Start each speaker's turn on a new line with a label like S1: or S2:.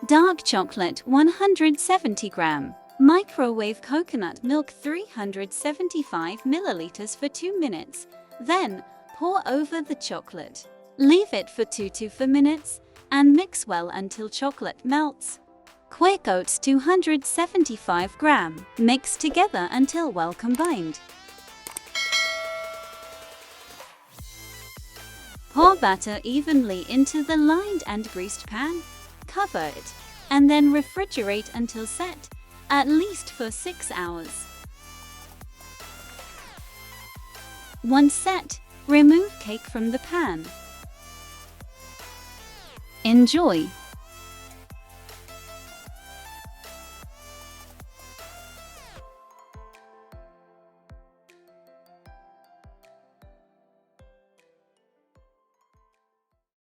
S1: Dark chocolate 170 gram. Microwave coconut milk 375 milliliters for 2 minutes. Then, pour over the chocolate. Leave it for 2 to 4 minutes and mix well until chocolate melts. Quick oats 275 gram. Mix together until well combined. Pour batter evenly into the lined and greased pan. Cover it, and then refrigerate until set, at least for 6 hours. Once set, remove cake from the pan. Enjoy!